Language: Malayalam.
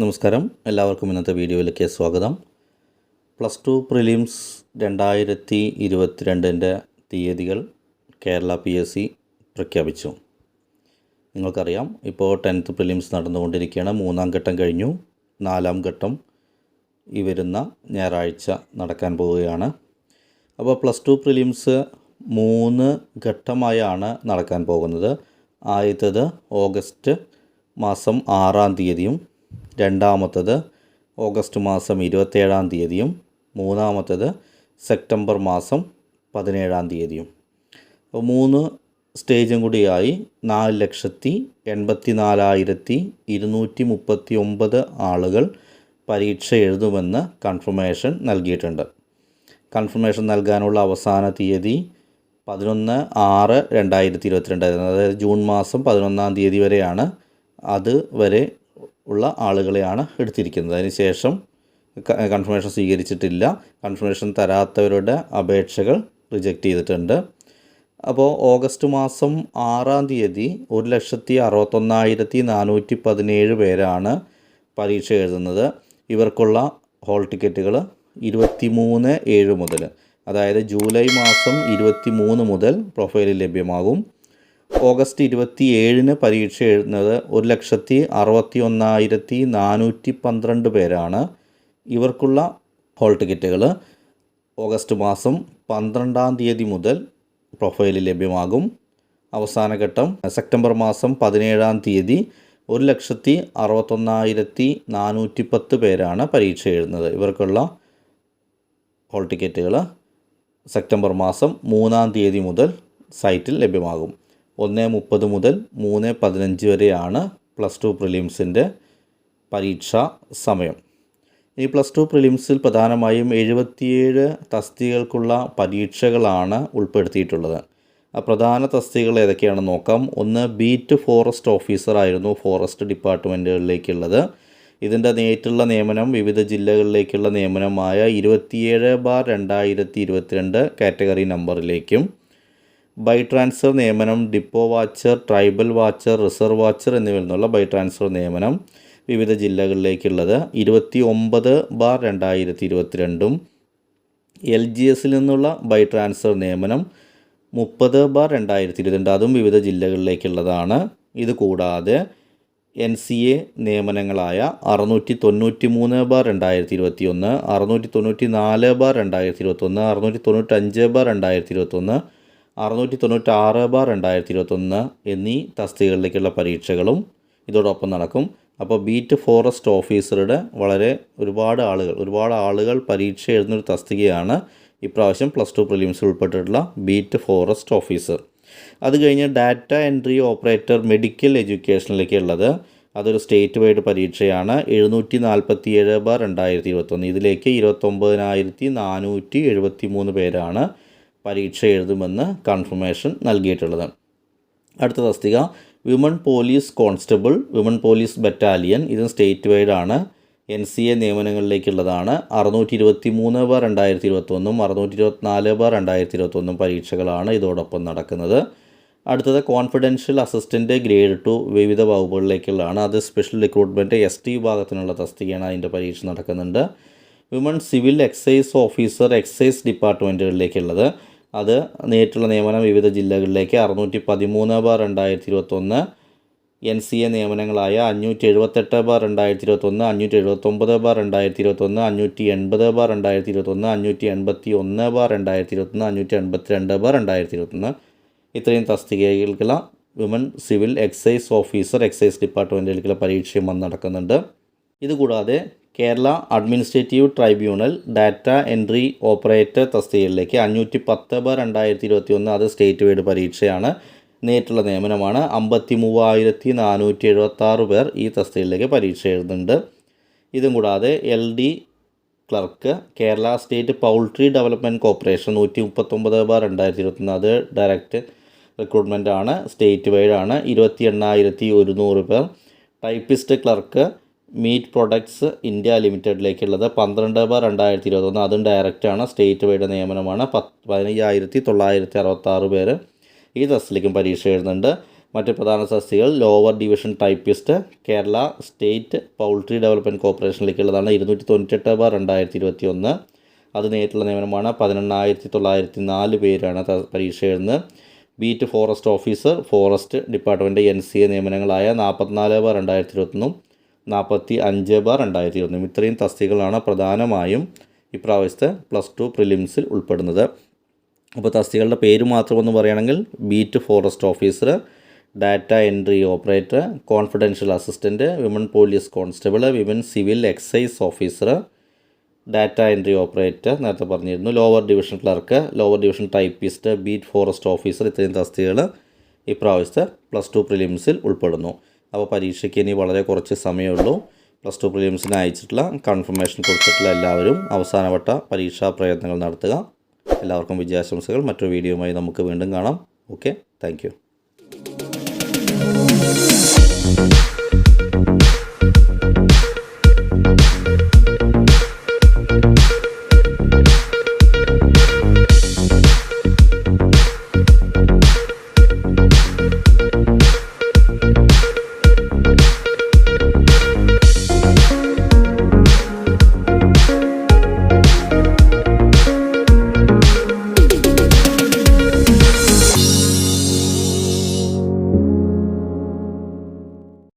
നമസ്കാരം, എല്ലാവർക്കും ഇന്നത്തെ വീഡിയോയിലേക്ക് സ്വാഗതം. +2 പ്രിലിംസ് 2022 തീയതികൾ കേരള PSC പ്രഖ്യാപിച്ചു. നിങ്ങൾക്കറിയാം, ഇപ്പോൾ 10th പ്രിലിംസ് നടന്നുകൊണ്ടിരിക്കുകയാണ്. 3ാം ഘട്ടം കഴിഞ്ഞു. 4ാം ഘട്ടം ഈ വരുന്ന ഞായറാഴ്ച നടക്കാൻ പോവുകയാണ്. അപ്പോൾ +2 പ്രിലിംസ് 3 ഘട്ടമായാണ് നടക്കാൻ പോകുന്നത്. ആദ്യത്തേത് ഓഗസ്റ്റ് മാസം 6ാം തീയതിയും, രണ്ടാമത്തേത് ഓഗസ്റ്റ് മാസം 27ാം തീയതിയും, മൂന്നാമത്തേത് സെപ്റ്റംബർ മാസം 17ാം തീയതിയും. അപ്പോൾ 3 സ്റ്റേജും കൂടിയായി 4,84,239 ആളുകൾ പരീക്ഷ എഴുതുമെന്ന് കൺഫർമേഷൻ നൽകിയിട്ടുണ്ട്. കൺഫർമേഷൻ നൽകാനുള്ള അവസാന തീയതി 11/6/2022, അതായത് ജൂൺ മാസം 11ാം തീയതി വരെയാണ്. അതുവരെ ഉള്ള ആളുകളെയാണ് എടുത്തിരിക്കുന്നത്. അതിനുശേഷം കൺഫർമേഷൻ സ്വീകരിച്ചിട്ടില്ല. കൺഫർമേഷൻ തരാത്തവരുടെ അപേക്ഷകൾ റിജക്റ്റ് ചെയ്തിട്ടുണ്ട്. അപ്പോൾ ഓഗസ്റ്റ് മാസം 6ാം തീയതി 1,61,417 പേരാണ് പരീക്ഷ എഴുതുന്നത്. ഇവർക്കുള്ള ഹോൾ ടിക്കറ്റുകൾ 23/7 മുതൽ, അതായത് ജൂലൈ മാസം 23 മുതൽ പ്രൊഫൈലിൽ ലഭ്യമാകും. ഓഗസ്റ്റ് 27 പരീക്ഷ എഴുതുന്നത് 1,61,412 പേരാണ്. ഇവർക്കുള്ള ഹോൾ ടിക്കറ്റുകൾ ഓഗസ്റ്റ് മാസം 12ാം തീയതി മുതൽ പ്രൊഫൈലിൽ ലഭ്യമാകും. അവസാന ഘട്ടം സെപ്റ്റംബർ മാസം 17ാം തീയതി 1,61,410 പേരാണ് പരീക്ഷ എഴുതുന്നത്. ഇവർക്കുള്ള ഹോൾ ടിക്കറ്റുകൾ സെപ്റ്റംബർ മാസം 3ാം തീയതി മുതൽ സൈറ്റിൽ ലഭ്യമാകും. 1:30 മുതൽ 3:15 വരെയാണ് +2 പ്രിലിംസിൻ്റെ പരീക്ഷാ സമയം. ഈ +2 പ്രിലിംസിൽ പ്രധാനമായും 77 തസ്തികകൾക്കുള്ള പരീക്ഷകളാണ് ഉൾപ്പെടുത്തിയിട്ടുള്ളത്. ആ പ്രധാന തസ്തികകൾ ഏതൊക്കെയാണെന്ന് നോക്കാം. ഒന്ന്, ബീറ്റ് ഫോറസ്റ്റ് ഓഫീസറായിരുന്നു ഫോറസ്റ്റ് ഡിപ്പാർട്ട്മെൻറ്റുകളിലേക്കുള്ളത്. ഇതിൻ്റെ നേരിട്ടുള്ള നിയമനം വിവിധ ജില്ലകളിലേക്കുള്ള നിയമനമായ 27/2022 കാറ്റഗറി നമ്പറിലേക്കും, ബൈ ട്രാൻസ്ഫർ നിയമനം depot watcher, tribal watcher, reserve watcher എന്നിവയിൽ നിന്നുള്ള ബൈ ട്രാൻസ്ഫർ നിയമനം വിവിധ ജില്ലകളിലേക്കുള്ളത് 29/2022, LGSൽ നിന്നുള്ള ബൈ ട്രാൻസ്ഫർ നിയമനം 30/2022, അതും വിവിധ ജില്ലകളിലേക്കുള്ളതാണ്. ഇത് കൂടാതെ NCA നിയമനങ്ങളായ 693/2021, 694/2021, 695/2021, 696/2021 എന്നീ തസ്തികകളിലേക്കുള്ള പരീക്ഷകളും ഇതോടൊപ്പം നടക്കും. അപ്പോൾ ബീറ്റ് ഫോറസ്റ്റ് ഓഫീസറുടെ ഒരുപാട് ആളുകൾ പരീക്ഷ എഴുതുന്നൊരു തസ്തികയാണ് ഇപ്രാവശ്യം +2 പ്രിലിംസിൽ ഉൾപ്പെട്ടിട്ടുള്ള ബീറ്റ് ഫോറസ്റ്റ് ഓഫീസർ. അത് കഴിഞ്ഞ് ഡാറ്റ എൻട്രി ഓപ്പറേറ്റർ മെഡിക്കൽ എഡ്യൂക്കേഷനിലേക്കുള്ളത്. അതൊരു സ്റ്റേറ്റ് വൈഡ് പരീക്ഷയാണ്. 747/2021. ഇതിലേക്ക് 29,473 പേരാണ് പരീക്ഷ എഴുതുമെന്ന് കൺഫർമേഷൻ നൽകിയിട്ടുള്ളത്. അടുത്ത തസ്തിക women police constable, women police battalion. ഇത് സ്റ്റേറ്റ് വൈഡ് ആണ്. NCA നിയമനങ്ങളിലേക്കുള്ളതാണ്. 623/2021, 624/2021 പരീക്ഷകളാണ് ഇതോടൊപ്പം നടക്കുന്നത്. അടുത്തത് കോൺഫിഡൻഷ്യൽ അസിസ്റ്റൻറ്റ് ഗ്രേഡ് 2 വിവിധ വകുപ്പുകളിലേക്കുള്ളതാണ്. അത് സ്പെഷ്യൽ റിക്രൂട്ട്മെൻറ്റ് ST വിഭാഗത്തിനുള്ള തസ്തികയാണ്. അതിൻ്റെ പരീക്ഷ നടക്കുന്നുണ്ട്. Women civil excise officer, excise ഡിപ്പാർട്ട്മെൻറ്റുകളിലേക്കുള്ളത്. അത് നേരിട്ടുള്ള നിയമനം വിവിധ ജില്ലകളിലേക്ക് 613/2021, NCA നിയമനങ്ങളായ 578/2021, 579/2021, 580/2021, 581/2021, 582/2021 ഇത്രയും തസ്തികകൾക്കുള്ള women civil excise officer, excise ഡിപ്പാർട്ട്മെൻറ്റിലേക്കുള്ള പരീക്ഷയും നടക്കുന്നുണ്ട്. ഇതുകൂടാതെ Kerala administrative tribunal data entry operator തസ്തികയിലേക്ക് 510/2021, അത് സ്റ്റേറ്റ് വൈഡ് പരീക്ഷയാണ്. നേരിട്ടുള്ള നിയമനമാണ്. 53,476 പേർ ഈ തസ്തികയിലേക്ക് പരീക്ഷ എഴുതുന്നുണ്ട്. ഇതും കൂടാതെ LD clerk, Kerala state poultry development corporation 139/2021, അത് ഡയറക്റ്റ് റിക്രൂട്ട്മെൻ്റ് ആണ്, സ്റ്റേറ്റ് വൈഡ് ആണ്. 28,100 പേർ. Typist clerk meat products India ലിമിറ്റഡിലേക്കുള്ളത് 12/2021, അതും ഡയറക്റ്റാണ്, സ്റ്റേറ്റ് വൈഡ് നിയമനമാണ്. 15,966 പേര് ഈ തസ്തികയിലേക്കും പരീക്ഷ എഴുതുന്നുണ്ട്. മറ്റ് പ്രധാന തസ്തികകൾ lower division typist Kerala state poultry development കോർപ്പറേഷനിലേക്കുള്ളതാണ് 298/2021. അത് നേരിട്ടുള്ള നിയമനമാണ്. 18,904 പേരാണ് പരീക്ഷ എഴുതുന്നത്. Beat forest officer forest department NCA നിയമനങ്ങളായ 44/2021, 45/2021. ഇത്രയും തസ്തികകളാണ് പ്രധാനമായും ഇപ്രാവശ്യത്തെ +2 പ്രിലിംസിൽ ഉൾപ്പെടുന്നത്. അപ്പോൾ തസ്തികകളുടെ പേര് മാത്രമൊന്ന് പറയുകയാണെങ്കിൽ beat forest officer, data entry operator, confidential assistant, women police constable, women civil excise officer, data entry operator നേരത്തെ പറഞ്ഞിരുന്നു, lower division clerk, lower division typist, beat forest officer. ഇത്രയും തസ്തികകൾ ഇപ്രാവശ്യത്തെ +2 പ്രിലിംസിൽ ഉൾപ്പെടുന്നു. അപ്പോൾ പരീക്ഷയ്ക്ക് ഇനി വളരെ കുറച്ച് സമയമുള്ളൂ. +2 പ്രിലിംസിന് അയച്ചിട്ടുള്ള കൺഫർമേഷൻ കൊടുത്തിട്ടുള്ള എല്ലാവരും അവസാനവട്ട പരീക്ഷാ പ്രയത്നങ്ങൾ നടത്തുക. എല്ലാവർക്കും വിജയാശംസകൾ. മറ്റൊരു വീഡിയോയുമായി നമുക്ക് വീണ്ടും കാണാം. Okay, thank you.